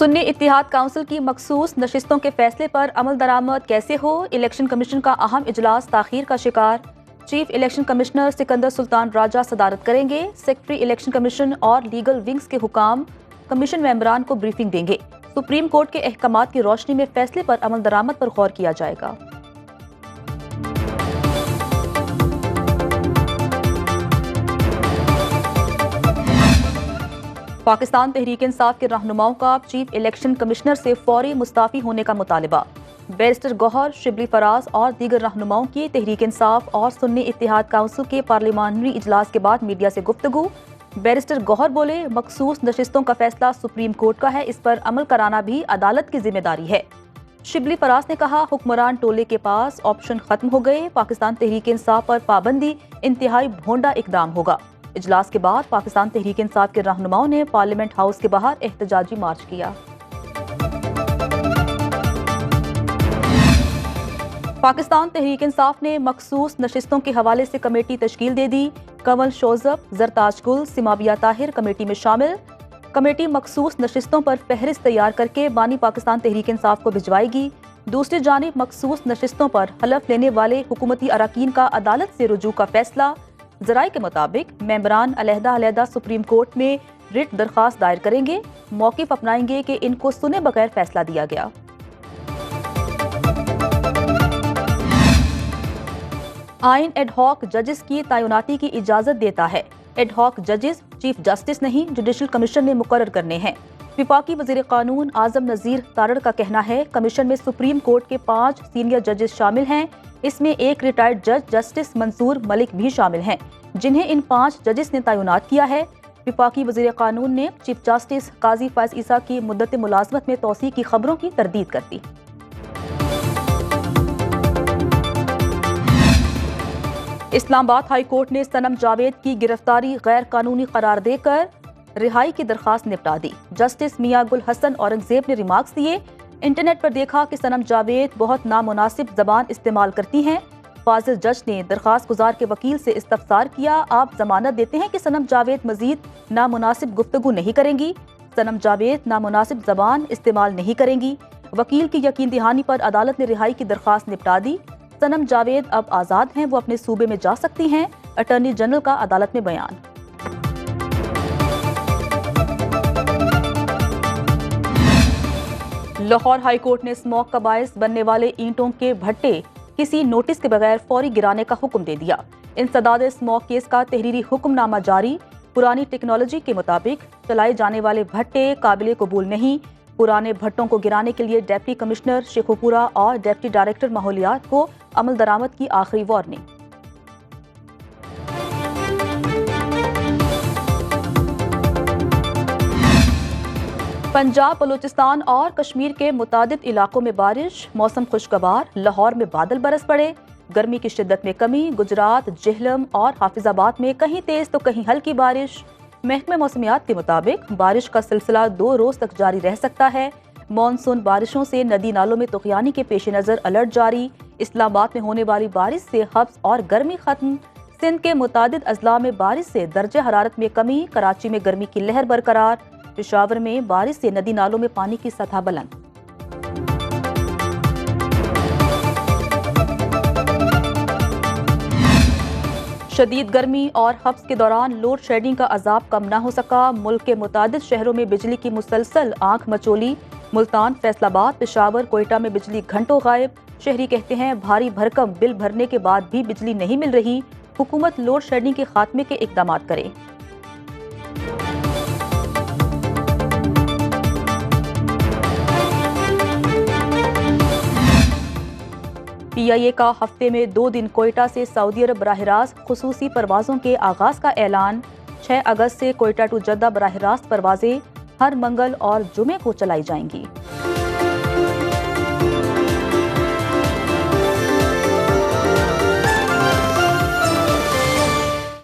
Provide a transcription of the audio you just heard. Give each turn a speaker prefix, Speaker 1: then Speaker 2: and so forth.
Speaker 1: Sunni इत्तिहाद council की मखसूस नशिस्तों के फैसले पर अमल दरामद कैसे हो, इलेक्शन कमीशन का अहम इजलास ताखीर का शिकार। Chief election commissioner Sikandar Sultan Raja सदारत करेंगे। सेक्रेटरी इलेक्शन कमीशन और लीगल विंग्स के हुकाम कमीशन मेंबरान को ब्रीफिंग देंगे। सुप्रीम कोर्ट के अहकामात की रोशनी में फैसले पर अमल दरामद पर गौर किया जाएगा। पाकिस्तान तहरीक इंसाफ के रहनुमाओं का चीफ इलेक्शन कमिश्नर से फौरी मुस्ताफी होने का मुतालबा। बैरिस्टर गौहर, शिबली फराज और दीगर रहनुमाओं की तहरीक इंसाफ और सुन्नी इत्तिहाद काउंसिल के पार्लिमानी इजलास के बाद मीडिया से गुफ्तगू। बैरिस्टर गौहर बोले, मखसूस नशिस्तों का फैसला सुप्रीम कोर्ट का है, इस पर अमल कराना भी अदालत की जिम्मेदारी है। शिबली फराज ने कहा, हुक्मरान टोले के पास ऑप्शन खत्म हो गए, पाकिस्तान तहरीक इंसाफ पर पाबंदी इंतहाई भोंडा इकदाम होगा। इजलास के बाद पाकिस्तान तहरीक इंसाफ के रहनुमाओं ने पार्लियामेंट हाउस के बाहर एहतजाजी मार्च किया। पाकिस्तान तहरीक इंसाफ ने मखसूस नशिस्तों के हवाले से कमेटी तश्कील दे दी। कंवल शोजब, जरताज गुल, सिमाबिया ताहिर कमेटी में शामिल। कमेटी मखसूस नशिस्तों पर फहरिस्त तैयार करके बानी पाकिस्तान तहरीक इंसाफ को भिजवाएगी। दूसरी जानिब मखसूस नशिस्तों पर हलफ लेने वाले हुकूमती अरकान का अदालत से रुजू का फैसला। ज़राए के मुताबिक मेंबरान अलहदा सुप्रीम कोर्ट में रिट दरख्वास्त दायर करेंगे। मौक़िफ़ अपनाएंगे कि इनको सुने बगैर फैसला दिया गया। आइन एडहॉक जजेस की तैनाती की इजाज़त देता है। एडहॉक जजेस चीफ जस्टिस नहीं, जुडिशल कमीशन ने मुकर्रर करने हैं। विफाकी वज़ीर कानून आज़म नज़ीर तारड़ का कहना है, कमीशन में सुप्रीम कोर्ट के 5 सीनियर जजेस शामिल हैं। इसमें एक रिटायर्ड जज जस्टिस मंसूर मलिक भी शामिल हैं, जिन्हें इन 5 जजेस ने तैनात किया है। विफाकी वज़ीर कानून ने चीफ जस्टिस काजी फैज ईसा की मुद्दत मुलाजमत में तोसी की खबरों की तरदीद कर दी। इस्लामाबाद हाई कोर्ट ने सनम जावेद की गिरफ्तारी गैर कानूनी करार देकर रिहाई की दरख्वास्त निपटा दी। जस्टिस मियां गुल हसन औरंगजेब ने रिमार्क्स दिए, इंटरनेट पर देखा कि सनम जावेद बहुत नामुनासिब जबान इस्तेमाल करती हैं। फाजिल जज ने दरख्वास्त गुजार के वकील से इस्तफसार किया, आप जमानत देते हैं कि सनम जावेद मजीद नामुनासिब गुफ्तगू नहीं करेंगी। सनम जावेद नामुनासिब जबान इस्तेमाल नहीं करेंगी। वकील की यकीन दहानी पर अदालत ने रिहाई की दरख्वास्त निपटा दी। सनम जावेद अब आज़ाद हैं, वो अपने सूबे में जा सकती हैं। अटॉर्नी जनरल का अदालत में बयान। लाहौर हाई कोर्ट ने स्मोक का बायस बनने वाले ईंटों के भट्टे किसी नोटिस के बगैर फौरी गिराने का हुक्म दे दिया। इंसदाद स्मोक केस का तहरीरी हुक्मनामा जारी। पुरानी टेक्नोलॉजी के मुताबिक चलाए जाने वाले भट्टे काबिल कबूल नहीं। पुराने भट्टों को गिराने के लिए डिप्टी कमिश्नर शेखुपुरा और डिप्टी डायरेक्टर माहौलियात को अमल दरामद की आखिरी वार्निंग। पंजाब, बलूचिस्तान और कश्मीर के मुतादिद इलाकों में बारिश, मौसम खुशगवार। लाहौर में बादल बरस पड़े। गर्मी की शिद्दत में कमी। गुजरात, जेहलम और हाफिजाबाद में कहीं तेज तो कहीं हल्की बारिश। महकमे मौसमियात के मुताबिक बारिश का सिलसिला 2 रोज तक जारी रह सकता है। मानसून बारिशों से नदी नालों में तुग़यानी के पेश नज़र अलर्ट जारी। इस्लामाबाद में होने वाली बारिश से हब्स और गर्मी खत्म। सिंध के मुतादिद अजला में बारिश से दर्जे हरारत में कमी। कराची में गर्मी की लहर बरकरार। पेशावर में बारिश से नदी नालों में पानी की सतह बुलंद। शदीद गर्मी और हब्स के दौरान लोड शेडिंग का अजाब कम न हो सका। मुल्क के मुतादिद शहरों में बिजली की मुसलसल आंख मचोली। मुल्तान, फैसलाबाद, पेशावर, कोयटा में बिजली घंटों गायब। शहरी कहते हैं, भारी भरकम बिल भरने के बाद भी बिजली नहीं मिल रही। हुकूमत लोड शेडिंग के खात्मे के इकदाम करे। PIA का हफ्ते में 2 दिन कोयटा से सऊदी अरब बराह रास्त खुसूसी परवाज़ों के आगाज़ का ऐलान। 6 अगस्त से कोयटा टू जद्दा बराह रास्त परवाज़ें हर मंगल और जुमे को चलाई जाएंगी।